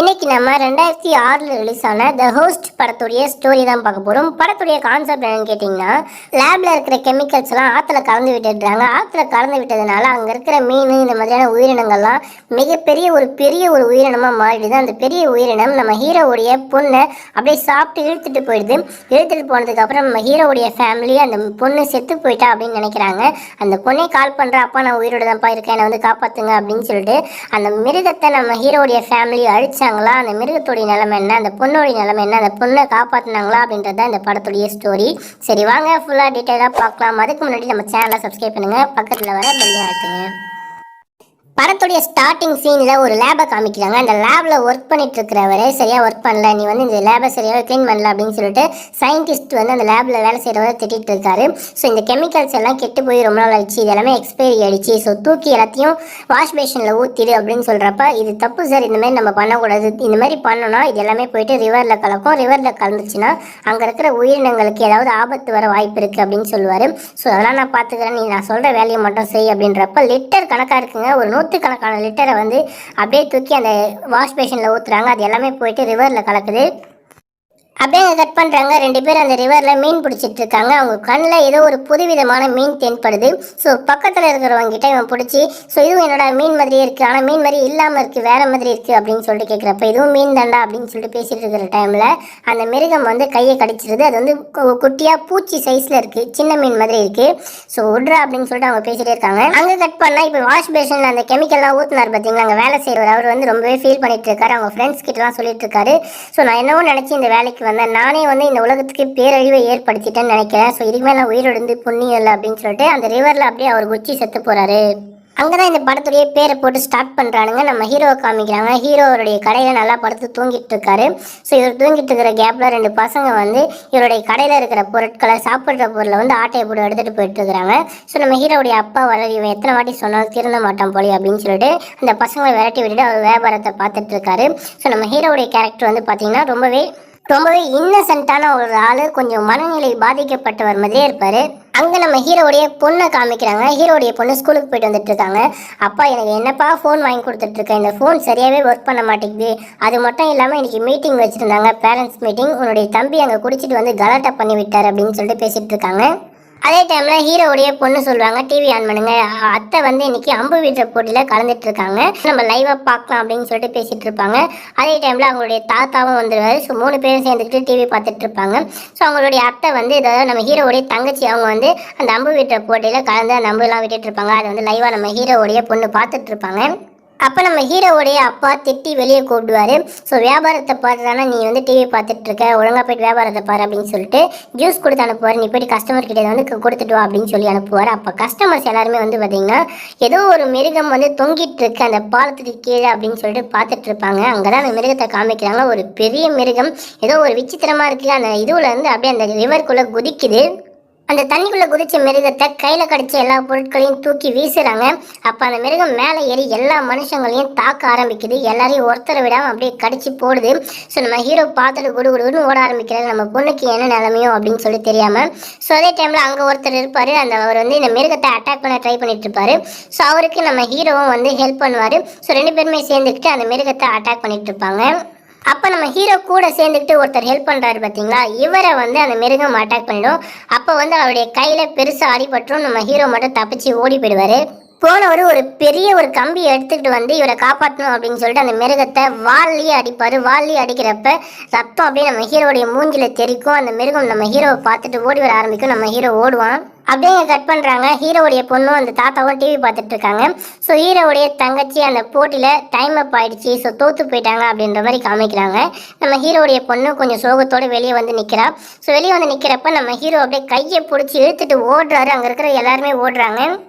இன்னைக்கு நம்ம 2006 ரிலீஸ் ஆன த ஹோஸ்ட் படத்துடைய ஸ்டோரி தான் பார்க்க போகிறோம். படத்துடைய கான்செப்ட் என்னன்னு கேட்டிங்கன்னா, லேபில் இருக்கிற கெமிக்கல்ஸ் எல்லாம் ஆற்றுல கலந்து விட்டுடுறாங்க. ஆற்றுல கலந்து விட்டதுனால அங்கே இருக்கிற மீன் இந்த மாதிரியான உயிரினங்கள்லாம் மிகப்பெரிய ஒரு உயிரினமாக மாறிடுது. அந்த பெரிய உயிரினம் நம்ம ஹீரோவுடைய பொண்ணை அப்படியே சாப்பிட்டு இழுத்துட்டு போயிடுது. இழுத்துட்டு போனதுக்கப்புறம் நம்ம ஹீரோவுடைய ஃபேமிலி அந்த பொண்ணு செத்து போயிட்டா அப்படின்னு நினைக்கிறாங்க. அந்த பொண்ணை கால் பண்ணுற, அப்பா நான் உயிரோட தான்ப்பா இருக்கேன், என்னை வந்து காப்பாற்றுங்க அப்படின்னு சொல்லிட்டு அந்த மிருகத்தை நம்ம ஹீரோவுடைய ஃபேமிலி அழிச்சாங்களா, அந்த மிருகத்துடைய நிலைமை என்ன, அந்த பொண்ணோடைய நிலைமை என்ன, அந்த பொண்ணை காப்பாற்றினாங்களா அப்படின்றத இந்த படத்துடைய ஸ்டோரி. சரி வாங்க ஃபுல்லாக டீட்டெயிலாக பார்க்கலாம். அதுக்கு முன்னாடி நம்ம சேனலை சப்ஸ்கிரைப் பண்ணுங்கள், பக்கத்தில் வர பெல்லை அழுத்துங்க. படத்துடைய ஸ்டார்டிங் சீனில் ஒரு லேபை காமிக்கிறாங்க. அந்த லேபில் ஒர்க் பண்ணிட்டு இருக்கிறவரை சரியாக ஒர்க் பண்ணல, நீ வந்து இந்த லேபை சரியாக க்ளீன் பண்ணல அப்படின்னு சொல்லிட்டு சயின்டிஸ்ட் வந்து அந்த லேபில் வேலை செய்கிறவரை திட்டிகிட்டு இருக்காரு. ஸோ இந்த கெமிக்கல்ஸ் எல்லாம் கெட்டு போய் ரொம்ப நாள் ஆயிடுச்சு, இது எல்லாமே எக்ஸ்பைரி ஆயிடுச்சு, ஸோ தூக்கி எல்லாத்தையும் வாஷ் பேஷனில் ஊற்றிடு அப்படின்னு சொல்கிறப்ப, இது தப்பு சார், இந்த மாதிரி நம்ம பண்ணக்கூடாது, இந்த மாதிரி பண்ணோன்னா இது எல்லாமே போயிட்டு ரிவரில் கலக்கும், ரிவரில் கலந்துச்சுன்னா அங்கே இருக்கிற உயிரினங்களுக்கு ஏதாவது ஆபத்து வர வாய்ப்பு இருக்குது அப்படின்னு சொல்லுவார். ஸோ அதெல்லாம் நான் பார்த்துக்கிறேன், நீ நான் சொல்கிற வேலையை மட்டும் செய் அப்படின்றப்ப லிட்டர் கணக்காக இருக்குங்க, ஒரு கணக்கான லிட்டரை வந்து அப்படியே தூக்கி அந்த வாஷ் பேஷனில் ஊற்றுறாங்க. அது எல்லாமே போயிட்டு ரிவரில் கலக்குது. அப்படியே கட் பண்ணுறாங்க. 2 பேர் அந்த ரிவரில் மீன் பிடிச்சிட்டு இருக்காங்க. அவங்க கண்ணில் ஏதோ ஒரு புதுவிதமான மீன் தென்படுது. ஸோ பக்கத்தில் இருக்கிறவங்கிட்ட இவன் பிடிச்சி, ஸோ இதுவும் என்னோட மீன் மாதிரியே இருக்குது, ஆனால் மீன் மாதிரி இல்லாமல் இருக்குது, வேறு மாதிரி இருக்குது அப்படின்னு சொல்லிட்டு கேட்குறப்ப, இதுவும் மீன் தாண்டா அப்படின்னு சொல்லிட்டு பேசிகிட்டு இருக்கிற டைமில் அந்த மிருகம் வந்து கையை கடிச்சிருது. அது வந்து குட்டியாக பூச்சி சைஸில் இருக்குது, சின்ன மீன் மாதிரி இருக்குது. ஸோ விட்றா அப்படின்னு சொல்லிட்டு அவங்க பேசிகிட்டே இருக்காங்க. அங்கே கட் பண்ணால் இப்போ வாஷ் பேஷனில் அந்த கெமிக்கல்லாம் ஊற்றினார் பார்த்தீங்களா, அங்கே வேலை செய்கிறவர் அவர் வந்து ரொம்பவே ஃபீல் பண்ணிட்டு இருக்காரு. அவங்க ஃப்ரெண்ட்ஸ் கிட்டலாம் சொல்லிட்டு இருக்காரு, ஸோ நான் என்னவோ நினச்சி இந்த வேலைக்கு நானே வந்து இந்த உலகத்துக்கு பேரழிவை ஏற்படுத்திட்டேன்னு நினைக்கிறேன், ஸோ இதுக்கு மேலே உயிரோடு புண்ணியம் இல்லை அப்படின்னு சொல்லிட்டு அந்த ரிவரில் அப்படியே அவர் குச்சி செத்து போகிறாரு. அங்கே தான் இந்த படத்துடைய பேரை போட்டு ஸ்டார்ட் பண்ணுறானுங்க. நம்ம ஹீரோவை காமிக்கிறாங்க. ஹீரோவருடைய கடையில் நல்லா படுத்து தூங்கிட்டு இருக்காரு. ஸோ இவர் தூங்கிட்டு இருக்கிற கேப்பில் 2 பசங்க வந்து இவருடைய கடையில் இருக்கிற பொருட்களை, சாப்பிட்ற பொருளை வந்து ஆட்டையை போட்டு எடுத்துகிட்டு போயிட்டு இருக்கிறாங்க. ஸோ நம்ம ஹீரோவுடைய அப்பா வர, இவன் எத்தனை வாட்டி சொன்னாலும் திருந்த மாட்டான் போலி அப்படின்னு சொல்லிட்டு அந்த பசங்களை விரட்டி விட்டுட்டு அவர் வியாபாரத்தை பார்த்துட்டு இருக்காரு. ஸோ நம்ம ஹீரோவுடைய கேரக்டர் வந்து பார்த்தீங்கன்னா ரொம்பவே இன்னசென்ட்டான ஒரு ஆள், கொஞ்சம் மனநிலை பாதிக்கப்பட்டவர் மாதிரியே இருப்பார். அங்கே நம்ம ஹீரோடைய பொண்ணை காமிக்கிறாங்க. ஹீரோடைய பொண்ணு ஸ்கூலுக்கு போயிட்டு வந்துட்டு இருக்காங்க. அப்பா எனக்கு என்னப்பா ஃபோன் வாங்கி கொடுத்துட்ருக்கேன், இந்த ஃபோன் சரியாகவே ஒர்க் பண்ண மாட்டேங்குது, அது மட்டும் இல்லாமல் இன்றைக்கி மீட்டிங் வச்சுருந்தாங்க, பேரண்ட்ஸ் மீட்டிங், உன்னுடைய தம்பி அங்கே குடிச்சிட்டு வந்து கலாட்டா பண்ணி விட்டார் அப்படின்னு சொல்லிட்டு பேசிகிட்டு இருக்காங்க. அதே டைமில் ஹீரோவுடைய பொண்ணு சொல்லுவாங்க, டிவி ஆன் பண்ணுங்க, அத்தை வந்து இன்னைக்கு அம்பு வீட்டுற போட்டியில் கலந்துட்டு இருக்காங்க, நம்ம லைவாக பார்க்கலாம் அப்படின்னு சொல்லிட்டு பேசிகிட்டு இருப்பாங்க. அதே டைமில் அவங்களுடைய தாத்தாவும் வந்துடுவார். ஸோ 3 பேரும் சேர்ந்துக்கிட்டு டிவி பார்த்துட்டு இருப்பாங்க. ஸோ அவங்களுடைய அத்தை வந்து ஏதாவது நம்ம ஹீரோவுடைய தங்கச்சி, அவங்க வந்து அந்த அம்பு வீட்டுற போட்டியில் கலந்து அந்த அம்புலாம் விட்டுட்டு இருப்பாங்க. அதை வந்து லைவாக நம்ம ஹீரோவுடைய பொண்ணு பார்த்துட்டு இருப்பாங்க. அப்போ நம்ம ஹீரோவுடைய அப்பா திட்டி வெளியே கூப்பிடுவார். ஸோ வியாபாரத்தை பாருறானா, நீ வந்து டிவி பார்த்துட்டு இருக்க, ஒழுங்காக போய்ட்டு வியாபாரத்தை பாரு அப்படின்னு சொல்லிட்டு ஜூஸ் கொடுத்து அனுப்புவார். நீ போய்ட்டு கஸ்டமர் கிட்டே வந்து கொடுத்துட்டு வா அப்படின்னு சொல்லி அனுப்புவார். அப்போ கஸ்டமர்ஸ் எல்லாருமே வந்து பார்த்தீங்கன்னா ஏதோ ஒரு மிருகம் வந்து தொங்கிட்டு இருக்கு அந்த பாலத்துக்கு கீழே அப்படின்னு சொல்லிட்டு பார்த்துட்டு இருப்பாங்க. அங்கே தான் அந்த மிருகத்தை காமிக்கிறாங்க. ஒரு பெரிய மிருகம் ஏதோ ஒரு விசித்திரமாக இருக்குது. அந்த இதுவில் வந்து அப்படியே அந்த ரிவருக்குள்ளே குதிக்குது. அந்த தண்ணிக்குள்ளே குதிச்ச மிருகத்தை கையில் கடிச்ச எல்லா பொருட்களையும் தூக்கி வீசுகிறாங்க. அப்போ அந்த மிருகம் மேலே ஏறி எல்லா மனுஷங்களையும் தாக்க ஆரம்பிக்குது. எல்லாரையும் ஒருத்தரை விடாமல் அப்படியே கடிச்சு போடுது. ஸோ நம்ம ஹீரோ பார்த்துட்டு குடுகுடுன்னு ஓட ஆரம்பிக்கிறாரு, நம்ம பொண்ணுக்கு என்ன நிலைமையோ அப்படின்னு சொல்லி தெரியாமல். ஸோ அதே டைமில் அங்கே ஒருத்தர் இருப்பார், அவர் வந்து இந்த மிருகத்தை அட்டாக் பண்ண ட்ரை பண்ணிட்டு இருப்பாரு. ஸோ அவருக்கு நம்ம ஹீரோவும் வந்து ஹெல்ப் பண்ணுவார். ஸோ 2 பேருமே சேர்ந்துக்கிட்டு அந்த மிருகத்தை அட்டாக் பண்ணிட்டு இருப்பாங்க. அப்போ நம்ம ஹீரோ கூட சேர்ந்துக்கிட்டு ஒருத்தர் ஹெல்ப் பண்ணுறாரு பார்த்தீங்களா, இவரை வந்து அந்த மிருகம் அட்டாக் பண்ணிடும். அப்போ வந்து அவருடைய கையில் பெருசாக அடிபட்டுரும். நம்ம ஹீரோ மட்டும் தப்பிச்சு ஓடி போயிடுவார். போனவர் ஒரு பெரிய கம்பி எடுத்துக்கிட்டு வந்து இவரை காப்பாற்றணும் அப்படின்னு சொல்லிட்டு அந்த மிருகத்தை வால்லையே அடிப்பார். வால்லையே அடிக்கிறப்ப ரத்தம் அப்படியே நம்ம ஹீரோடைய மூஞ்சில் தெரிக்கும். அந்த மிருகம் நம்ம ஹீரோவை பார்த்துட்டு ஓடி வர ஆரம்பிக்கும். நம்ம ஹீரோ ஓடுவான். அப்படியே கட் பண்ணுறாங்க. ஹீரோவுடைய பொண்ணும் அந்த தாத்தாவும் டிவி பார்த்துட்டு இருக்காங்க. ஸோ ஹீரோவுடைய தங்கச்சி அந்த போட்டியில் டைம் அப் ஆகிடுச்சு, ஸோ தோற்று போயிட்டாங்க அப்படின்ற மாதிரி காமிக்கிறாங்க. நம்ம ஹீரோவுடைய பொண்ணு கொஞ்சம் சோகத்தோடு வெளியே வந்து நிற்கிறா. ஸோ வெளியே வந்து நிற்கிறப்ப நம்ம ஹீரோ அப்படியே கையை பிடிச்சி இழுத்துட்டு ஓடுறாரு. அங்கே இருக்கிற எல்லாருமே ஓடுறாங்க.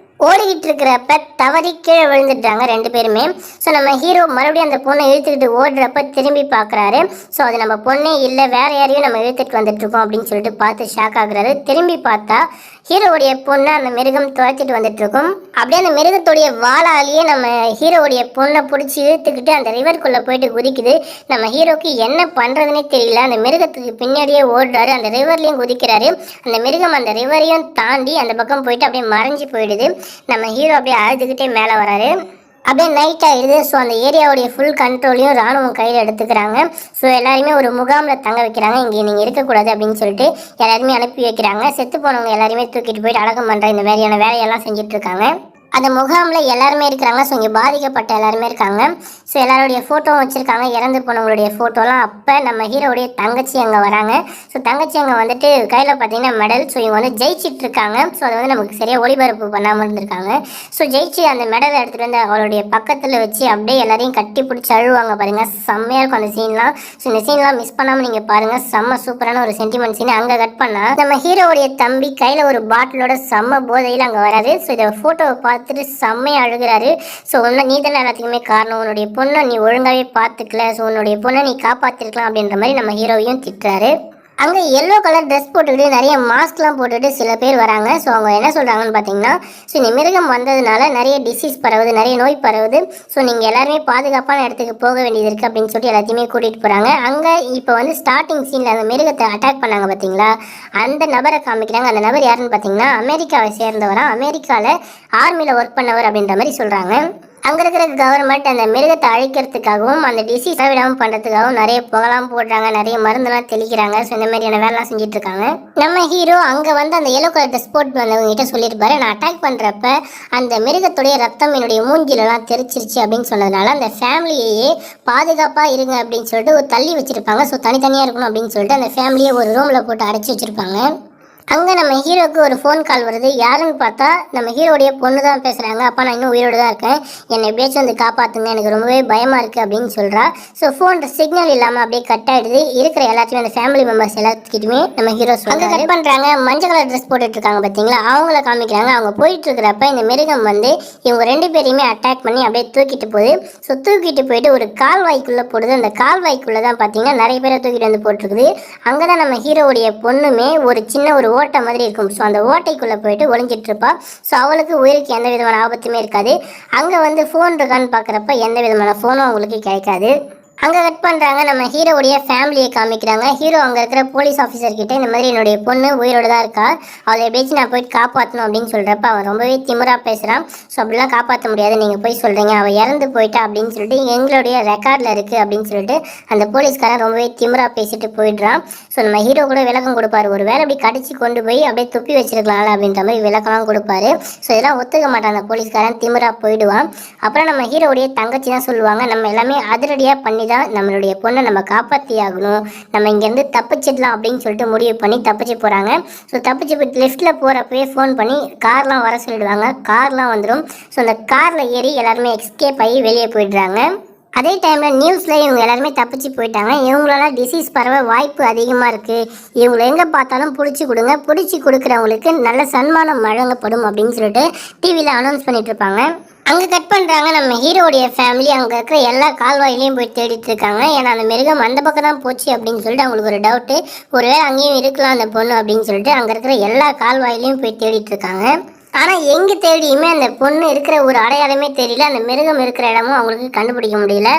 ஓடிக்கிட்டு இருக்கிறப்ப தவறி கீழே விழுந்துட்டாங்க 2 பேருமே. ஸோ நம்ம ஹீரோ மறுபடியும் அந்த பொண்ணை இழுத்துக்கிட்டு ஓடுறப்ப திரும்பி பார்க்குறாரு. ஸோ அது நம்ம பொண்ணே இல்லை, வேறு யாரையும் நம்ம இழுத்துட்டு வந்துட்டுருக்கோம் அப்படின்னு சொல்லிட்டு பார்த்து ஷாக் ஆகுறாரு. திரும்பி பார்த்தா ஹீரோவுடைய பொண்ணை அந்த மிருகம் துவைச்சிட்டு வந்துட்டுருக்கும். அப்படியே அந்த மிருகத்துடைய வாளாலேயே நம்ம ஹீரோவுடைய பொண்ணை பிடிச்சி இழுத்துக்கிட்டு அந்த ரிவருக்குள்ளே போயிட்டு குதிக்குது. நம்ம ஹீரோக்கு என்ன பண்ணுறதுனே தெரியல. அந்த மிருகத்துக்கு பின்னாடியே ஓடுறாரு. அந்த ரிவர்லேயும் குதிக்கிறாரு. அந்த மிருகம் அந்த ரிவரையும் தாண்டி அந்த பக்கம் போயிட்டு அப்படியே மறைஞ்சு போயிடுது. நம்ம ஹீரோ அப்படியே அழுதுகிட்டே மேலே வராரு. அப்படியே நைட் ஆகிடுது. ஸோ அந்த ஏரியாவுடைய ஃபுல் கண்ட்ரோலையும் ராணுவம் கையில் எடுத்துக்கிறாங்க. ஸோ எல்லாருமே ஒரு முகாமில் தங்க வைக்கிறாங்க. இங்கே நீங்கள் இருக்கக்கூடாது அப்படின்னு சொல்லிட்டு எல்லாருமே அனுப்பி வைக்கிறாங்க. செத்து போனவங்க எல்லாருமே தூக்கிட்டு போயிட்டு அடக்கம் பண்ணுற இந்த மாதிரியான வேலையெல்லாம் செஞ்சுட்டு இருக்காங்க. அந்த முகாமில் எல்லாருமே இருக்கிறாங்க. ஸோ இங்கே பாதிக்கப்பட்ட எல்லாருமே இருக்காங்க. ஸோ எல்லாருடைய ஃபோட்டோவும் வச்சுருக்காங்க, இறந்து போனவங்களுடைய ஃபோட்டோலாம். அப்போ நம்ம ஹீரோடைய தங்கச்சி அங்கே வராங்க. ஸோ தங்கச்சி அங்கே வந்துட்டு கையில் பார்த்தீங்கன்னா மெடல். ஸோ இவங்க வந்து ஜெயிச்சிட்டு இருக்காங்க. ஸோ அதை வந்து நமக்கு சரியாக ஒளிபரப்பு பண்ணாமல் இருந்திருக்காங்க. ஸோ ஜெயிச்சு அந்த மெடலை எடுத்துகிட்டு வந்து அவளுடைய பக்கத்தில் வச்சு அப்படியே எல்லாரையும் கட்டி பிடிச்சி அழுவாங்க பாருங்கள். செம்மையாக இருக்கும் அந்த சீன்லாம். ஸோ இந்த சீன்லாம் மிஸ் பண்ணாமல் நீங்கள் பாருங்கள். செம்ம சூப்பரான ஒரு சென்டிமெண்ட் சீன். அங்கே கட் பண்ணால் நம்ம ஹீரோடைய தம்பி கையில் ஒரு பாட்டிலோட செம்ம போதையில் அங்கே வராது. ஸோ இதை ஃபோட்டோவை பார்த்துட்டு செம்மையை அழுகிறாரு. ஸோ உன்னை நீ தானே எல்லாத்துக்குமே காரணம், உன்னுடைய பொண்ணை நீ ஒழுங்காகவே பார்த்துக்கல, ஸோ உன்னுடைய பொண்ணை நீ காப்பாற்றிருக்கலாம் அப்படின்ற மாதிரி நம்ம ஹீரோவையும் திட்டுறாரு. அங்கே எல்லோ கலர் ட்ரெஸ் போட்டுக்கிட்டு நிறைய மாஸ்க்லாம் போட்டுட்டு சில பேர் வராங்க. ஸோ அவங்க என்ன சொல்கிறாங்கன்னு பார்த்தீங்கன்னா, ஸோ இந்த மிருகம் வந்ததுனால நிறைய டிசீஸ் பரவுது, நிறைய நோய் பரவுது. ஸோ நீங்கள் எல்லாருமே பாதுகாப்பான இடத்துக்கு போக வேண்டியது இருக்குது அப்படின்னு சொல்லிட்டு எல்லாத்தையுமே கூட்டிகிட்டு போகிறாங்க. அங்கே இப்போ வந்து ஸ்டார்டிங் சீனில் அந்த மிருகத்தை அட்டாக் பண்ணாங்க பார்த்தீங்களா, அந்த நபரை காமிக்கிறாங்க. அந்த நபர் யாருன்னு பார்த்தீங்கன்னா அமெரிக்காவை சேர்ந்தவரா, அமெரிக்காவில் ஆர்மியில் ஒர்க் பண்ணவர் அப்படின்ற மாதிரி சொல்கிறாங்க. அங்கே இருக்கிற கவர்மெண்ட் அந்த மிருகத்தை அழிக்கிறதுக்காகவும் அந்த டிசீஸ் விடாமல் பண்ணுறதுக்காகவும் நிறைய புகலாம் போடுறாங்க, நிறைய மருந்தெல்லாம் தெளிக்கிறாங்க. ஸோ இந்த மாதிரியான வேலைலாம் செஞ்சுட்டு இருக்காங்க. நம்ம ஹீரோ அங்கே வந்து அந்த எல்லோ கலர் ட்ரெஸ் போட்டு வந்தவங்ககிட்ட சொல்லியிருப்பாரு, நான் அட்டாக் பண்ணுறப்ப அந்த மிருகத்துடைய ரத்தம் என்னுடைய மூஞ்சிலெல்லாம் தெரிச்சிருச்சு அப்படின்னு சொன்னதுனால அந்த ஃபேமிலியையே பாதுகாப்பாக இருங்க அப்படின்னு சொல்லிட்டு ஒரு தள்ளி வச்சுருப்பாங்க. ஸோ தனித்தனியாக இருக்கணும் அப்படின்னு சொல்லிட்டு அந்த ஃபேமிலியை ஒரு ரூமில் போட்டு அடைச்சி வச்சுருப்பாங்க. அங்கே நம்ம ஹீரோவுக்கு ஒரு ஃபோன் கால் வருது. யாருன்னு பார்த்தா நம்ம ஹீரோடைய பொண்ணு தான் பேசுகிறாங்க. அப்பா நான் இன்னும் உயிரோடு தான் இருக்கேன், என்னை எப்படியாச்சும் வந்து காப்பாற்றுங்க, எனக்கு ரொம்பவே பயமாக இருக்குது அப்படின்னு சொல்கிறா. ஸோ ஃபோன் சிக்னல் இல்லாமல் அப்படியே கட் ஆகிடுது. இருக்கிற எல்லாத்தையும் அந்த ஃபேமிலி மெம்பர்ஸ் எல்லாத்துக்கிட்டுமே நம்ம ஹீரோ அங்கே கட் பண்ணுறாங்க. மஞ்சள் கலர் ட்ரெஸ் போட்டுட்ருக்காங்க பார்த்தீங்களா, அவங்கள காமிக்கிறாங்க. அவங்க போயிட்டுருக்கிறப்ப இந்த மிருகம் வந்து இவங்க ரெண்டு பேரையுமே அட்டாக் பண்ணி அப்படியே தூக்கிட்டு போகுது. ஸோ தூக்கிட்டு போயிட்டு ஒரு கால்வாய்க்குள்ளே போடுது. அந்த கால்வாய்க்குள்ளே தான் பார்த்தீங்கன்னா நிறைய பேரை தூக்கிட்டு வந்து போட்டிருக்குது. அங்கே தான் நம்ம ஹீரோவுடைய பொண்ணுமே ஒரு சின்ன ஒரு ஓட்டை மாதிரி இருக்கும். ஸோ அந்த ஓட்டைக்குள்ளே போயிட்டு ஒளிஞ்சிட்டு இருப்பா. ஸோ அவளுக்கு உயிருக்கு எந்த விதமான ஆபத்துமே இருக்காது. அங்கே வந்து ஃபோன் இருக்கான்னு பார்க்குறப்ப எந்த விதமான ஃபோனும் அவங்களுக்கு கிடைக்காது. அங்கே கட் பண்ணுறாங்க. நம்ம ஹீரோவுடைய ஃபேமிலியை காமிக்கிறாங்க. ஹீரோ அங்கே இருக்கிற போலீஸ் ஆஃபீஸர் கிட்ட இந்த மாதிரி என்னுடைய பொண்ணு உயிரோடு தான் இருக்கா, அவளை எப்படியாச்சும் நான் போயிட்டு காப்பாற்றணும் அப்படின்னு சொல்கிறப்ப அவன் ரொம்பவே திமிராக பேசுகிறான். ஸோ அப்படிலாம் காப்பாற்ற முடியாது, நீங்கள் போய் சொல்கிறீங்க, அவள் இறந்து போயிட்டா அப்படின்னு சொல்லிட்டு எங்களுடைய ரெக்கார்டில் இருக்குது அப்படின்னு சொல்லிட்டு அந்த போலீஸ்காரன் ரொம்பவே திமிராக பேசிட்டு போயிடுறான். ஸோ நம்ம ஹீரோ கூட விளக்கம் கொடுப்பாரு, ஒரு வேலை அப்படி கடிச்சு கொண்டு போய் அப்படியே துப்பி வச்சிருக்கலாம்ல அப்படின்ற மாதிரி விளக்கம்லாம் கொடுப்பாரு. ஸோ இதெல்லாம் ஒத்துக்க மாட்டான் அந்த போலீஸ்காரன், திமிராக போயிடுவான். அப்புறம் நம்ம ஹீரோவுடைய தங்கச்சி தான் சொல்லுவாங்க, நம்ம எல்லாமே அதிரடியாக பண்ணி தான் நம்மளுடைய பொண்ணை நம்ம காப்பாற்றி ஆகணும், நம்ம இங்கேருந்து தப்பிச்சிடலாம் அப்படின்னு சொல்லிட்டு முடிவு பண்ணி தப்பிச்சு போகிறாங்க. ஸோ தப்பிச்சு போய் லெஃப்ட்டில் போகிறப்பவே ஃபோன் பண்ணி கார்லாம் வர சொல்லிடுவாங்க. கார்லாம் வந்துடும். ஸோ அந்த காரில் ஏறி எல்லாருமே எஸ்கேப் ஆகி வெளியே போயிடுறாங்க. அதே டைமில் நியூஸில் இவங்க எல்லாருமே தப்பிச்சு போயிட்டாங்க, இவங்களால டிசீஸ் பரவ வாய்ப்பு அதிகமாக இருக்குது, இவங்களை எங்கே பார்த்தாலும் பிடிச்சி கொடுங்க, பிடிச்சி கொடுக்குறவங்களுக்கு நல்ல சன்மானம் வழங்கப்படும் அப்படின்னு சொல்லிட்டு டிவியில் அனௌன்ஸ் பண்ணிட்டு இருப்பாங்க. அங்கே கட் பண்ணுறாங்க. நம்ம ஹீரோடைய ஃபேமிலி அங்கே இருக்கிற எல்லா கால்வாயிலையும் போய் தேடிட்டு இருக்காங்க. ஏன்னா அந்த மிருகம் அந்த பக்கம் தான் போச்சு அப்படின்னு சொல்லிட்டு அவங்களுக்கு ஒரு டவுட்டு, ஒருவேளை அங்கேயும் இருக்கலாம் அந்த பொண்ணு அப்படின்னு சொல்லிட்டு அங்கே இருக்கிற எல்லா கால்வாயிலையும் போய் தேடிட்டு இருக்காங்க. ஆனால் எங்கே தேடியுமே அந்த பொண்ணு இருக்கிற ஒரு அடையாளமே தெரியல, அந்த மிருகம் இருக்கிற இடமும் அவங்களுக்கு கண்டுபிடிக்க முடியல.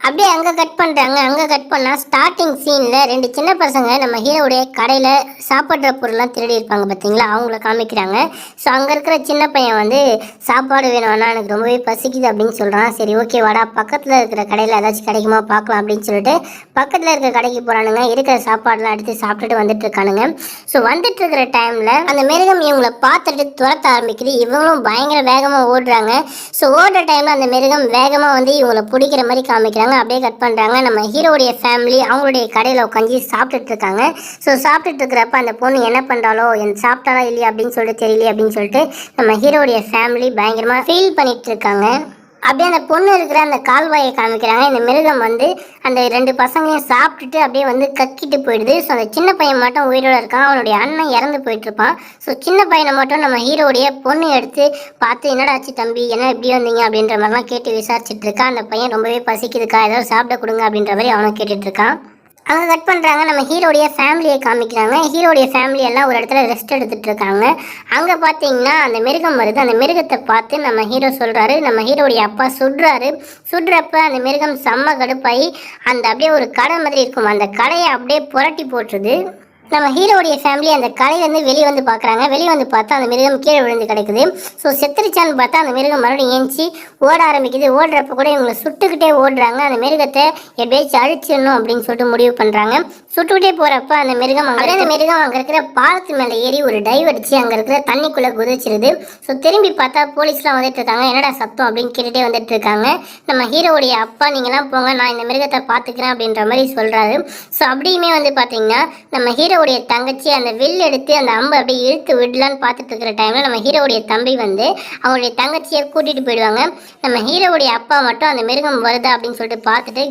அப்படியே அங்கே கட் பண்ணுறாங்க. அங்கே கட் பண்ணால் ஸ்டார்டிங் சீனில் ரெண்டு சின்ன பசங்க நம்ம ஹீரோடைய கடையில் சாப்பிட்ற பொருள்லாம் திருடி இருப்பாங்க பார்த்தீங்களா, அவங்கள காமிக்கிறாங்க. ஸோ அங்கே இருக்கிற சின்ன பையன் வந்து சாப்பாடு வேணும்னா எனக்கு ரொம்பவே பசிக்குது அப்படின்னு சொல்கிறான். சரி ஓகே வாடா, பக்கத்தில் இருக்கிற கடையில் ஏதாச்சும் கிடைக்குமா பார்க்கலாம் அப்படின்னு சொல்லிட்டு பக்கத்தில் இருக்கிற கடைக்கு போகிறானுங்க. இருக்கிற சாப்பாடெலாம் எடுத்து சாப்பிட்டுட்டு வந்துட்டு இருக்கானுங்க. ஸோ வந்துட்டு இருக்கிற டைமில் அந்த மிருகம் இவங்களை பார்த்துட்டு துரத்த ஆரம்பிக்குது. இவங்களும் பயங்கர வேகமாக ஓடுறாங்க. ஸோ ஓடுற டைமில் அந்த மிருகம் வேகமாக வந்து இவங்களை பிடிக்கிற மாதிரி காமிக்கிறாங்க. அப்படியே கட் பண்ணுறாங்க. நம்ம ஹீரோடைய ஃபேமிலி அவங்களுடைய கடையில் உட்காந்து சாப்பிட்டுட்டு இருக்காங்க. ஸோ சாப்பிட்டுட்டு இருக்கிறப்ப அந்த பொண்ணு என்ன பண்ணுறாலோ, என் சாப்பிட்டாலா இல்லையா அப்படின்னு சொல்லிட்டு தெரியலையே அப்படின்னு சொல்லிட்டு நம்ம ஹீரோடைய ஃபேமிலி பயங்கரமாக ஃபீல் பண்ணிட்டு இருக்காங்க. அப்படியே அந்த பொண்ணு இருக்கிற அந்த கால்வாயை காமிக்கிறாங்க. இந்த மிருகம் வந்து அந்த ரெண்டு பசங்களையும் சாப்பிட்டுட்டு அப்படியே வந்து கக்கிட்டு போயிடுது. ஸோ அந்த சின்ன பையன் மட்டும் உயிரோடு இருக்கான், அவனுடைய அண்ணன் இறந்து போயிட்டுருப்பான். ஸோ சின்ன பையனை மட்டும் நம்ம ஹீரோடைய பொண்ணு எடுத்து பார்த்து என்னடா ஆச்சு தம்பி, என்ன எப்படி வந்தீங்க அப்படின்ற மாதிரிலாம் கேட்டு விசாரிச்சுட்டு இருக்கான். அந்த பையன் ரொம்பவே பசிக்குதுக்கா, ஏதாவது சாப்பிட கொடுங்க அப்படின்ற மாதிரி அவனும் கேட்டுட்டு இருக்கான். அங்கே கட் பண்ணுறாங்க. நம்ம ஹீரோடைய ஃபேமிலியை காமிக்கிறாங்க. ஹீரோடைய ஃபேமிலி எல்லாம் ஒரு இடத்துல ரெஸ்ட் எடுத்துகிட்டு இருக்காங்க. அங்கே பார்த்தீங்கன்னா அந்த மிருகம் வருது. அந்த மிருகத்தை பார்த்து நம்ம ஹீரோ சொல்கிறாரு, நம்ம ஹீரோடைய அப்பா சுடுறாரு. சுடுறப்ப அந்த மிருகம் செம்ம கடுப்பாகி அந்த அப்படியே ஒரு கடை மாதிரி இருக்கும், அந்த கடையை அப்படியே புரட்டி போட்டுருது. நம்ம ஹீரோடைய ஃபேமிலி அந்த கடையிலேருந்து வெளியே வந்து பார்க்குறாங்க. வெளியே வந்து பார்த்தா அந்த மிருகம் கீழே விழுந்து கிடக்குது. ஸோ செத்துருச்சான்னு பார்த்தா அந்த மிருகம் மறுபடியும் ஏஞ்சி ஓட ஆரம்பிக்குது. ஓடுறப்ப கூட இவங்களை சுட்டுக்கிட்டே ஓடுறாங்க. அந்த மிருகத்தை எப்படியாச்சும் அழிச்சிடணும் அப்படின்னு சொல்லிட்டு முடிவு பண்ணுறாங்க. சுட்டுக்கிட்டே போகிறப்ப அந்த மிருகம் அங்கே இருக்கிற பாலத்து மேலே ஏறி ஒரு டைவ் அடித்து அங்கே இருக்கிற தண்ணிக்குள்ளே குதிச்சிருது. ஸோ திரும்பி பார்த்தா போலீஸ்லாம் வந்துட்டு இருக்காங்க. என்னடா சத்தம் அப்படின்னு கேட்டுகிட்டே வந்துட்டு இருக்காங்க. நம்ம ஹீரோடைய அப்பா நீங்களாம் போங்க, நான் இந்த மிருகத்தை பார்த்துக்கிறேன் அப்படின்ற மாதிரி சொல்கிறாரு. ஸோ அப்படியுமே வந்து பார்த்தீங்கன்னா நம்ம ஹீரோவுடைய தங்கச்சி அந்த வில் எடுத்து அந்த அம்பை அப்படியே இழுத்து விடலான்னு பார்த்துட்டு இருக்கிற டைமில் நம்ம ஹீரோவுடைய தம்பி வந்து அவங்களுடைய தங்கச்சியை கூட்டிகிட்டு போயிடுவாங்க. நம்ம ஹீரோவுடைய அப்பா மட்டும் அந்த மிருகம் வருதா அப்படின்னு சொல்லிட்டு பார்த்துட்டு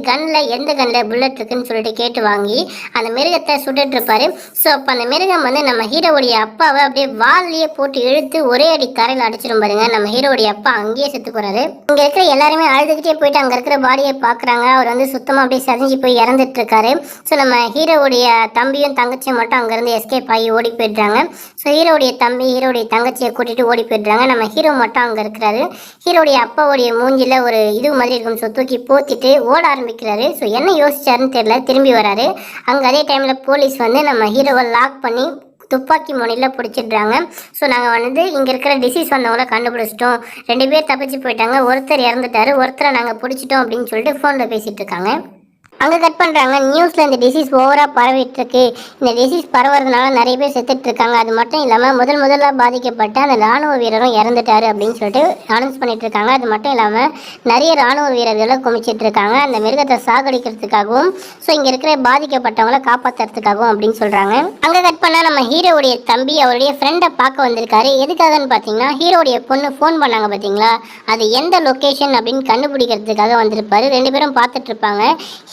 எந்த கன்னில் புல்லட் இருக்குன்னு சொல்லிட்டு கேட்டு வாங்கி அந்த மிருகத்தை சுட்டுட்டு இருப்பாரு. ஸோ அப்போ அந்த மிருகம் வந்து நம்ம ஹீரோவுடைய அப்பாவை அப்படியே வால்லையே போட்டு இழுத்து ஒரே அடி தரையில் அடிச்சிடும் பாருங்க. நம்ம ஹீரோவுடைய அப்பா அங்கேயே செத்து போறாரு. இங்கே இருக்கிற எல்லாருமே அழுதுகிட்டே போயிட்டு அங்கே இருக்கிற பாடியை பார்க்குறாங்க. அவர் வந்து சுத்தமாக அப்படியே சரிஞ்சு போய் இறந்துட்டு இருக்காரு. ஸோ நம்ம ஹீரோவுடைய தம்பியும் தங்கச்சியும் மட்டும் அங்கேருந்து எஸ்கேப் ஆகி ஓடி போயிடுறாங்க. ஸோ ஹீரோடைய தம்பி ஹீரோடைய தங்கச்சியை கூட்டிகிட்டு ஓடி போயிடுறாங்க. நம்ம ஹீரோ மட்டும் அங்கே இருக்கிறாரு. ஹீரோடைய அப்பாவுடைய மூஞ்சில் ஒரு இது மாதிரி இருக்கும். ஸோ தூக்கி போத்திட்டு ஓட ஆரம்பிக்கிறாரு. ஸோ என்ன யோசிச்சாருன்னு தெரியல, திரும்பி வராரு. அங்கே அதே டைமில் போலீஸ் வந்து நம்ம ஹீரோவை லாக் பண்ணி துப்பாக்கி முனையில் பிடிச்சிடுறாங்க. ஸோ நாங்கள் வந்து இங்கே இருக்கிற டிசீஸ் வந்தவங்கள கண்டுபிடிச்சிட்டோம், 2 பேர் தப்பிச்சு போயிட்டாங்க, ஒருத்தர் இறந்துட்டாரு, ஒருத்தரை நாங்கள் பிடிச்சிட்டோம் அப்படின்னு சொல்லிட்டு ஃபோனில் பேசிகிட்டு இருக்காங்க. அங்கே கட் பண்ணுறாங்க. நியூஸில் இந்த டிசீஸ் ஓவராக பரவிட்டுருக்கு. இந்த டிசீஸ் பரவுறதுனால நிறைய பேர் செத்துட்ருக்காங்க. அது மட்டும் இல்லாமல் முதல்ல பாதிக்கப்பட்ட அந்த இராணுவ வீரரும் இறந்துட்டாரு அப்படின்னு சொல்லிட்டு அனௌன்ஸ் பண்ணிட்டு இருக்காங்க. அது மட்டும் இல்லாமல் நிறைய இராணுவ வீரர்களை குமிச்சிட்டு இருக்காங்க அந்த மிருகத்தை சாகடிக்கிறதுக்காகவும் ஸோ இங்கே இருக்கிற பாதிக்கப்பட்டவங்களை காப்பாற்றுறதுக்காகவும் அப்படின்னு சொல்கிறாங்க. அங்கே கட் பண்ணால் நம்ம ஹீரோவுடைய தம்பி அவருடைய ஃப்ரெண்டை பார்க்க வந்திருக்காரு. எதுக்காகன்னு பார்த்தீங்கன்னா ஹீரோடைய பொண்ணு ஃபோன் பண்ணாங்க பார்த்தீங்களா, அது எந்த லொக்கேஷன் அப்படின்னு கண்டுபிடிக்கிறதுக்காக வந்திருப்பாரு. 2 பேரும் பார்த்துட்டு இருப்பாங்க.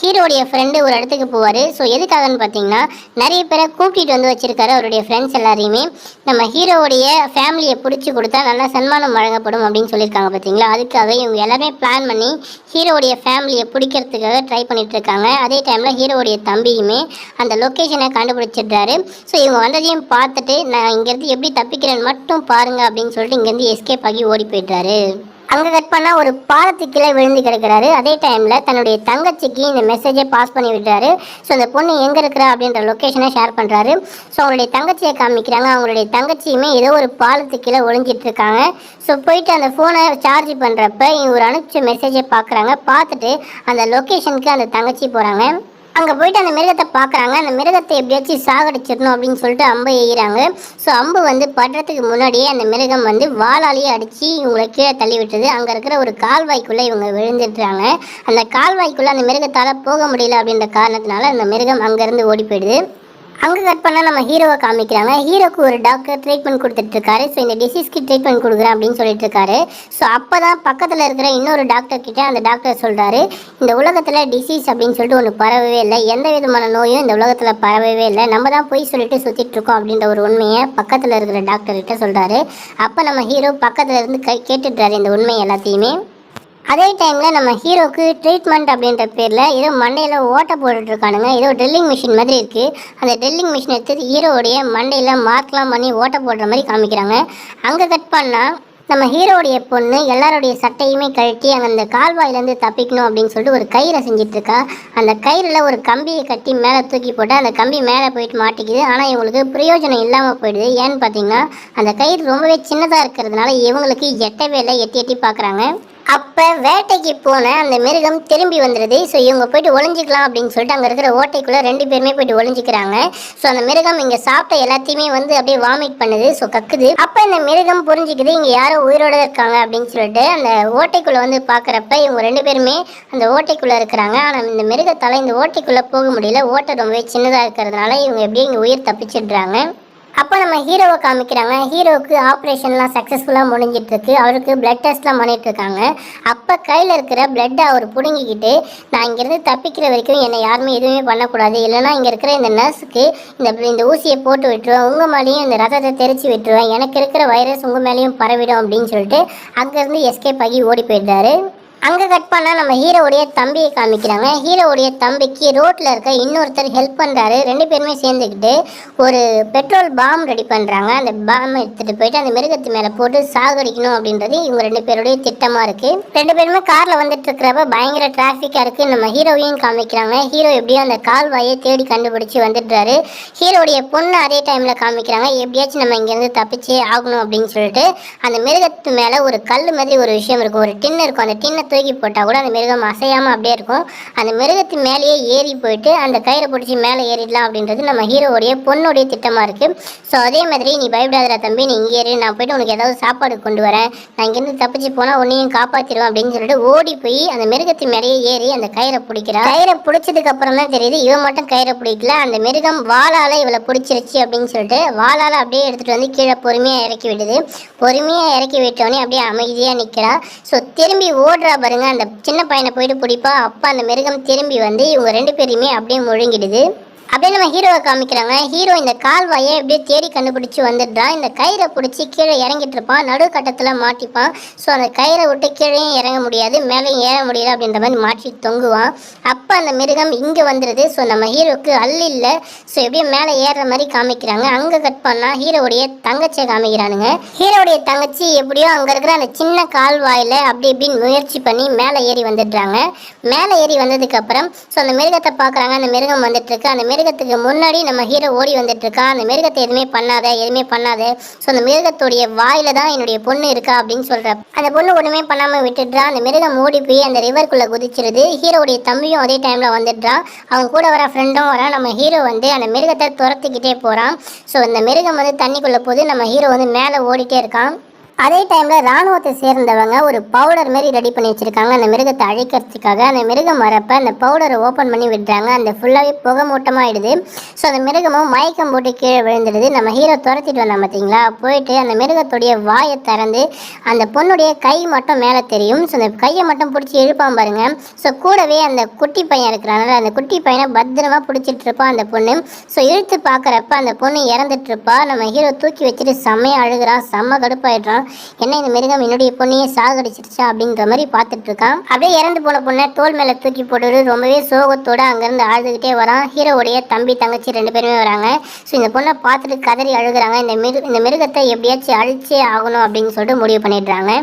ஹீரோடைய ஃப்ரெண்டு ஒரு இடத்துக்கு போவார். ஸோ எதுக்காகன்னு பார்த்தீங்கன்னா நிறைய பேரை கூப்பிட்டு வந்து வச்சிருக்காரு அவருடைய ஃப்ரெண்ட்ஸ் எல்லாரையுமே. நம்ம ஹீரோவுடைய ஃபேமிலியை பிடிச்சி கொடுத்தா நல்லா சன்மானம் வழங்கப்படும் அப்படின்னு சொல்லியிருக்காங்க பார்த்தீங்களா. அதுக்காக இவங்க எல்லாமே பிளான் பண்ணி ஹீரோவுடைய ஃபேமிலியை பிடிக்கிறதுக்காக ட்ரை பண்ணிட்டு இருக்காங்க. அதே டைமில் ஹீரோவுடைய தம்பியுமே அந்த லொக்கேஷனை கண்டுபிடிச்சிடுறாரு. ஸோ இவங்க வந்ததையும் பார்த்துட்டு நான் இங்கேருந்து எப்படி தப்பிக்கிறேன்னு மட்டும் பாருங்கள் அப்படின்னு சொல்லிட்டு இங்கேருந்து எஸ்கேப் ஆகி ஓடி போயிட்டாரு. அங்கே கட் பண்ணால் ஒரு பாலத்துக்கு கீழே விழுந்து கிடக்கிறாரு. அதே டைமில் தன்னுடைய தங்கச்சிக்கு இந்த மெசேஜை பாஸ் பண்ணி விட்டாரு. ஸோ அந்த பொண்ணு எங்கே இருக்கிறா அப்படின்ற லொக்கேஷனை ஷேர் பண்ணுறாரு. ஸோ அவங்களுடைய தங்கச்சியை காமிக்கிறாங்க. அவங்களுடைய தங்கச்சியுமே ஏதோ ஒரு பாலத்துக்கு கீழே ஒளிஞ்சிட்டு இருக்காங்க. ஸோ போயிட்டு அந்த ஃபோனை சார்ஜ் பண்ணுறப்ப இவர் அனுப்பிச்ச மெசேஜை பார்க்குறாங்க. பார்த்துட்டு அந்த லொக்கேஷனுக்கு அந்த தங்கச்சி போகிறாங்க. அங்கே போயிட்டு அந்த மிருகத்தை பார்க்குறாங்க. அந்த மிருகத்தை எப்படியாச்சும் சாகடிச்சிடணும் அப்படின்னு சொல்லிட்டு அம்பை எய்கிறாங்க. ஸோ அம்பு வந்து படுறதுக்கு முன்னாடியே அந்த மிருகம் வந்து வாளாலேயே அடித்து இவங்களை கீழே தள்ளி விட்டுது. அங்கே இருக்கிற ஒரு கால்வாய்க்குள்ளே இவங்க விழுந்துட்டுறாங்க. அந்த கால்வாய்க்குள்ளே அந்த மிருகத்தால் போக முடியல அப்படின்ற காரணத்தினால அந்த மிருகம் அங்கேருந்து ஓடி போயிடுது. அங்கே கட் பண்ணால் நம்ம ஹீரோவை காமிக்கிறாங்க. ஹீரோக்கு ஒரு டாக்டர் ட்ரீட்மெண்ட் கொடுத்துட்ருக்காரு. ஸோ இந்த டிசீஸ்க்கு ட்ரீட்மெண்ட் கொடுக்குறேன் அப்படின்னு சொல்லிட்டு இருக்காரு. ஸோ அப்போ தான் பக்கத்தில் இருக்கிற இன்னொரு டாக்டர் கிட்டே அந்த டாக்டர் சொல்கிறாரு, இந்த உலகத்தில் டிசீஸ் அப்படின்னு சொல்லிட்டு ஒன்று பரவவே இல்லை, எந்த விதமான நோயும் இந்த உலகத்தில் பரவவே இல்லை, நம்ம தான் போய் சொல்லிட்டு சுற்றிட்டுருக்கோம் அப்படின்ற ஒரு உண்மையை பக்கத்தில் இருக்கிற டாக்டர்கிட்ட சொல்கிறாரு. அப்போ நம்ம ஹீரோ பக்கத்தில் இருந்து கேட்டுட்றாரு இந்த உண்மை எல்லாத்தையுமே. அதே டைமில் நம்ம ஹீரோக்கு ட்ரீட்மெண்ட் அப்படின்ற பேரில் ஏதோ மண்டையில் ஓட்டை போட்டுட்ருக்கானுங்க. ஏதோ ட்ரில்லிங் மிஷின் மாதிரி இருக்குது. அந்த ட்ரில்லிங் மிஷின் எடுத்து ஹீரோவுடைய மண்டையில் மார்க்லாம் பண்ணி ஓட்டை போடுற மாதிரி காமிக்கிறாங்க. அங்கே கட் பண்ணால் நம்ம ஹீரோடைய பொண்ணு எல்லாருடைய சட்டையுமே கழட்டி அந்த கால்வாயிலேருந்து தப்பிக்கணும் அப்படின்னு சொல்லிட்டு ஒரு கயிறை செஞ்சிட்ருக்கா. அந்த கயிறில் ஒரு கம்பியை கட்டி மேலே தூக்கி போட்டு அந்த கம்பி மேலே போயிட்டு மாட்டிக்குது. ஆனால் இவங்களுக்கு பிரயோஜனம் இல்லாமல் போயிடுது. ஏன்னு பார்த்தீங்கன்னா அந்த கயிறு ரொம்பவே சின்னதாக இருக்கிறதுனால இவங்களுக்கு எட்டவே இல்லை, எட்டி பார்க்குறாங்க. அப்போ வேட்டைக்கு போன அந்த மிருகம் திரும்பி வந்துடுது. ஸோ இவங்க போயிட்டு ஒளிஞ்சிக்கலாம் அப்படின்னு சொல்லிட்டு அங்கே இருக்கிற ஓட்டைக்குள்ளே 2 பேருமே போயிட்டு ஒளிஞ்சிக்கிறாங்க. ஸோ அந்த மிருகம் இங்கே சாப்பிட்ட எல்லாத்தையுமே வந்து அப்படியே வாமிட் பண்ணுது. ஸோ கக்குது. அப்போ இந்த மிருகம் புரிஞ்சிக்குது இங்கே யாரோ உயிரோட இருக்காங்க அப்படின்னு சொல்லிட்டு அந்த ஓட்டைக்குள்ளே வந்து பார்க்குறப்ப இவங்க 2 பேருமே அந்த ஓட்டைக்குள்ளே இருக்கிறாங்க. ஆனால் இந்த மிருகத்தால் இந்த ஓட்டைக்குள்ளே போக முடியல. ஓட்டை ரொம்பவே சின்னதாக இருக்கிறதுனால இவங்க எப்படியும் இங்கே உயிர் தப்பிச்சிடுறாங்க. அப்போ நம்ம ஹீரோவை காமிக்கிறாங்க. ஹீரோவுக்கு ஆப்ரேஷன்லாம் சக்ஸஸ்ஃபுல்லாக முடிஞ்சிட்ருக்கு. அவருக்கு பிளட் டெஸ்ட்லாம் பண்ணிகிட்ருக்காங்க. அப்போ கையில் இருக்கிற பிளட்டை அவர் பிடுங்கிக்கிட்டு நான் இங்கேருந்து தப்பிக்கிற வரைக்கும் என்னை யாருமே எதுவுமே பண்ணக்கூடாது, இல்லைனா இங்கே இருக்கிற இந்த நர்ஸுக்கு இந்த ஊசியை போட்டு விட்டுருவேன், உங்கள் மேலேயும் இந்த ரத்தத்தை தெரிச்சு விட்டுருவேன், எனக்கு இருக்கிற வைரஸ் உங்கள் மேலேயும் பரவிடும் அப்படின்னு சொல்லிட்டு அங்கேருந்து எஸ்கேப் ஆகி ஓடி போயிட்டாரு. அங்கே கட் பண்ணால் நம்ம ஹீரோவுடைய தம்பியை காமிக்கிறாங்க. ஹீரோவுடைய தம்பிக்கு ரோட்டில் இருக்க இன்னொருத்தர் ஹெல்ப் பண்ணுறாரு. 2 பேருமே சேர்ந்துக்கிட்டு ஒரு பெட்ரோல் பாம் ரெடி பண்ணுறாங்க. அந்த பாம் எடுத்துகிட்டு போயிட்டு அந்த மிருகத்து மேலே போட்டு சாகடிக்கணும் அப்படின்றது இவங்க 2 பேருடைய திட்டமாக இருக்குது. 2 பேருமே காரில் வந்துட்டு இருக்கிறப்ப பயங்கர டிராஃபிக்காக இருக்குது. நம்ம ஹீரோவையும் காமிக்கிறாங்க. ஹீரோ எப்படியோ அந்த கால்வாயை தேடி கண்டுபிடிச்சி வந்துடுறாரு. ஹீரோடைய பொண்ணு அதே டைமில் காமிக்கிறாங்க. எப்படியாச்சும் நம்ம இங்கேருந்து தப்பிச்சே ஆகணும் அப்படின்னு சொல்லிட்டு அந்த மிருகத்து மேலே ஒரு கல் மாதிரி ஒரு விஷயம் இருக்கும், ஒரு டின்னு இருக்கும். அந்த டின்னை தூக்கி போட்டால் கூட அந்த மிருகம் அசையாமல் அப்படியே இருக்கும். அந்த மிருகத்து மேலேயே ஏறி போயிட்டு அந்த கயிறை பிடிச்சி மேலே ஏறிடலாம் அப்படின்றது நம்ம ஹீரோவுடைய பொண்ணுடைய திட்டமாக இருக்குது. ஸோ அதே மாதிரி நீ பயப்படாத தம்பி, நீ இங்கே ஏறி, நான் போய்ட்டு உனக்கு ஏதாவது சாப்பாடு கொண்டு வரேன், நான் இங்கேருந்து தப்பிச்சு போனால் உன்னையும் காப்பாற்றிடுவேன் அப்படின்னு சொல்லிட்டு ஓடி போய் அந்த மிருகத்து மேலேயே ஏறி அந்த கயிறை பிடிக்கிறா. கயிறை பிடிச்சதுக்கு அப்புறம் தான் தெரியுது இவன் மட்டும் கயிறை பிடிக்கல, அந்த மிருகம் வாளால் இவளை பிடிச்சிருச்சு அப்படின்னு சொல்லிட்டு வாளால் அப்படியே எடுத்துகிட்டு வந்து கீழே பொறுமையாக இறக்கி விடுது. பொறுமையாக இறக்கி விட்டோடனே அப்படியே அமைதியாக நிற்கிறா. ஸோ திரும்பி ஓடுறா பாருங்க, அந்த சின்ன பையனை போயிட்டு பிடிப்பா. அப்போ அந்த மிருகம் திரும்பி வந்து இவங்க 2 பேரையுமே அப்படியே முழுங்கிடுது. அப்படியே நம்ம ஹீரோவை காமிக்கிறாங்க. ஹீரோ இந்த கால்வாயை எப்படியே தேடி கண்டுபிடிச்சி வந்துடுறான். இந்த கயிறை பிடிச்சி கீழே இறங்கிட்டு இருப்பான். நடுக்கட்டத்தில் மாட்டிப்பான். ஸோ அந்த கயிறை விட்டு கீழே இறங்க முடியாது, மேலே ஏற முடியல அப்படின்ற மாதிரி மாற்றி தொங்குவான். அப்போ அந்த மிருகம் இங்கே வந்துடுது. ஸோ நம்ம ஹீரோவுக்கு இல்லை. ஸோ எப்படியே மேலே ஏறுற மாதிரி காமிக்கிறாங்க. அங்கே கட் பண்ணால் ஹீரோவுடைய தங்கச்சியை காமிக்கிறானுங்க. ஹீரோவுடைய தங்கச்சி எப்படியோ அங்கே இருக்கிற அந்த சின்ன கால்வாயில் அப்படி இப்படின்னு முயற்சி பண்ணி மேலே ஏறி வந்துடுறாங்க. மேலே ஏறி வந்ததுக்கப்புறம் ஸோ அந்த மிருகத்தை பார்க்குறாங்க. அந்த மிருகம் வந்துட்டு இருக்கு. அந்த மிருகத்துக்கு முன்னாடி நம்ம ஹீரோ ஓடி வந்துட்டு இருக்கா. அந்த மிருகத்தை எதுவுமே பண்ணாத. ஸோ அந்த மிருகத்துடைய வாயில தான் என்னுடைய பொண்ணு இருக்கா அப்படின்னு சொல்ற. அந்த பொண்ணு ஒண்ணுமே பண்ணாம விட்டுடுறா. அந்த மிருகம் ஓடி போய் அந்த ரிவருக்குள்ள குதிச்சிருது. ஹீரோடைய தம்பியும் அதே டைம்ல வந்துடுறான். அவங்க கூட வர ஃப்ரெண்டும் வர. நம்ம ஹீரோ வந்து அந்த மிருகத்தை துரத்திக்கிட்டே போறான். ஸோ அந்த மிருகம் வந்து தண்ணிக்குள்ள போது நம்ம ஹீரோ வந்து மேலே ஓடிட்டே இருக்கான். அதே டைமில் இராணுவத்தை சேர்ந்தவங்க ஒரு பவுடர் மாரி ரெடி பண்ணி வச்சுருக்காங்க அந்த மிருகத்தை அழிக்கிறதுக்காக. அந்த மிருகம் வரப்போ அந்த பவுடரை ஓப்பன் பண்ணி விடுறாங்க. அந்த ஃபுல்லாகவே புகை மூட்டமாகிடுது. ஸோ அந்த மிருகமும் மயக்கம் போட்டு கீழே விழுந்துடுது. நம்ம ஹீரோ துரத்திட்டு வந்தோம் பார்த்தீங்களா, போயிட்டு அந்த மிருகத்துடைய வாயை திறந்து அந்த பொண்ணுடைய கை மட்டும் மேலே தெரியும். ஸோ அந்த கையை மட்டும் பிடிச்சி இழுப்பான் பாருங்க. ஸோ கூடவே அந்த குட்டி பையன் இருக்கிறாங்க, அந்த குட்டி பையனை பத்திரமா பிடிச்சிட்டு இருப்பான் அந்த பொண்ணு. ஸோ இழுத்து பார்க்குறப்ப அந்த பொண்ணு இறந்துட்டு இருப்பா. நம்ம ஹீரோ தூக்கி வச்சுட்டு செம்மையாக அழுகிறான், செம்ம கடுப்பாயிடுறான். என்ன இந்த மிருகம் என்னுடைய பொண்ணையே சாகடிச்சிருச்சா அப்படின்ற மாதிரி பார்த்துட்டு இருக்கான். அப்படியே இறந்து போன பொண்ணை தோல் மேலே தூக்கி போட்டு ரொம்பவே சோகத்தோடு அங்கேருந்து அழுதுகிட்டே வரான். ஹீரோவுடைய தம்பி தங்கச்சி 2 பேருமே வராங்க. ஸோ இந்த பொண்ணை பார்த்துட்டு கதறி அழுகிறாங்க. இந்த மிருகத்தை எப்படியாச்சும் அழிச்சே ஆகணும் அப்படின்னு சொல்லிட்டு முடிவு பண்ணிடுறாங்க.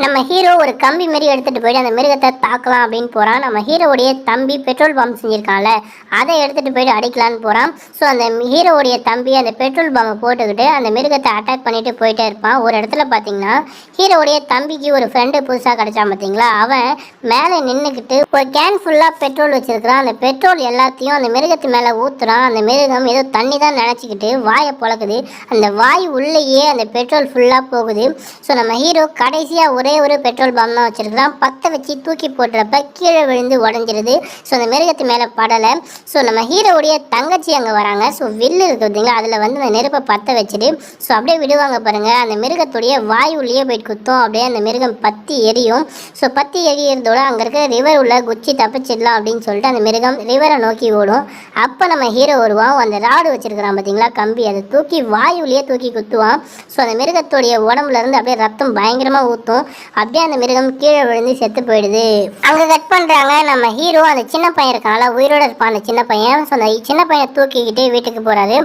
நம்ம ஹீரோ ஒரு கம்பி மாரி எடுத்துகிட்டு போயிட்டு அந்த மிருகத்தை தாக்கலாம் அப்படின்னு போகிறான். நம்ம ஹீரோவுடைய தம்பி பெட்ரோல் பம்ப் செஞ்சுருக்கான்ல, அதை எடுத்துகிட்டு போயிட்டு அடிக்கலான்னு போகிறான். ஸோ அந்த ஹீரோவுடைய தம்பி அந்த பெட்ரோல் பம்பை போட்டுக்கிட்டு அந்த மிருகத்தை அட்டாக் பண்ணிட்டு போயிட்டே இருப்பான். ஒரு இடத்துல பார்த்தீங்கன்னா ஹீரோவுடைய தம்பிக்கு ஒரு ஃப்ரெண்டு புதுசாக கிடச்சான் பார்த்தீங்களா, அவன் மேலே நின்றுக்கிட்டு ஒரு கேன் ஃபுல்லாக பெட்ரோல் வச்சுருக்கிறான். அந்த பெட்ரோல் எல்லாத்தையும் அந்த மிருகத்து மேலே ஊற்றுறான். அந்த மிருகம் ஏதோ தண்ணி தான் நினச்சிக்கிட்டு வாயை பொழக்குது. அந்த வாய் உள்ளேயே அந்த பெட்ரோல் ஃபுல்லாக போகுது. ஸோ நம்ம ஹீரோ கடைசியாக ஒரு பெட்ரோல் பாம் தான் வச்சிருக்கிறான். பற்ற வச்சு தூக்கி போடுறப்ப கீழே விழுந்து உடஞ்சிருது. ஸோ அந்த மிருகத்து மேலே படலை. ஸோ நம்ம ஹீரோவுடைய தங்கச்சி அங்கே வராங்க. ஸோ வில்லு இருக்குது பார்த்தீங்களா, அதில் வந்து அந்த நெருப்பை பற்ற வச்சுட்டு ஸோ அப்படியே விடுவாங்க பாருங்கள். அந்த மிருகத்துடைய வாய் உள்ளே போயிட்டு குத்தும். அப்படியே அந்த மிருகம் பற்றி எரியும். ஸோ பற்றி எரியறதோட அங்கே இருக்க ரிவர் உள்ள குச்சி தப்பிச்சிடலாம் அப்படின்னு சொல்லிட்டு அந்த மிருகம் ரிவரை நோக்கி ஓடும். அப்போ நம்ம ஹீரோ வருவான். அந்த ராடு வச்சிருக்கிறான் பார்த்தீங்களா கம்பி, அதை தூக்கி வாய் உள்ளே தூக்கி குத்துவான். ஸோ அந்த மிருகத்துடைய உடம்புல இருந்து அப்படியே ரத்தம் பயங்கரமாக ஊற்றும். அப்படியே அந்த மிருகம் கீழே விழுந்து செத்து போயிடுது. அங்கே கட் பண்ணுறாங்க. நம்ம ஹீரோ அந்த சின்ன பையன் இருக்காங்களா, உயிரோடு இருப்பான் அந்த சின்ன பையன். ஸோ அந்த சின்ன பையனை தூக்கிக்கிட்டே வீட்டுக்கு போகிறாரு.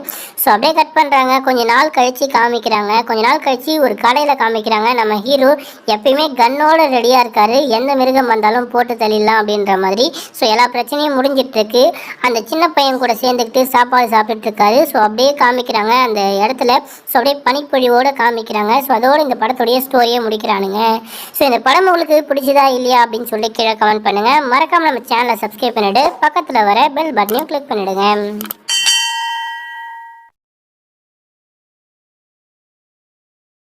ஸோ அப்படியே கட் பண்ணுறாங்க. கொஞ்ச நாள் கழித்து காமிக்கிறாங்க. கொஞ்ச நாள் கழித்து ஒரு கடையில் காமிக்கிறாங்க. நம்ம ஹீரோ எப்பயுமே கன்னோட ரெடியாக இருக்காரு, எந்த மிருகம் வந்தாலும் போட்டு தள்ளிடலாம் அப்படின்ற மாதிரி. ஸோ எல்லா பிரச்சனையும் முடிஞ்சிட்ருக்கு. அந்த சின்ன பையன் கூட சேர்ந்துக்கிட்டு சாப்பாடு சாப்பிட்டுட்டு இருக்காரு. ஸோ அப்படியே காமிக்கிறாங்க அந்த இடத்துல. ஸோ அப்படியே பனிப்பொழிவோடு காமிக்கிறாங்க. ஸோ அதோடு இந்த படத்துடைய ஸ்டோரியை முடிக்கிறானுங்க. ஸோ இந்த படம் உங்களுக்கு பிடிச்சதா இல்லையா அப்படின்னு சொல்லி கீழே கமெண்ட் பண்ணுங்கள். மறக்காமல் நம்ம சேனலை சப்ஸ்கிரைப் பண்ணிவிட்டு பக்கத்தில் வர பெல் பட்டனையும் கிளிக் பண்ணிவிடுங்க.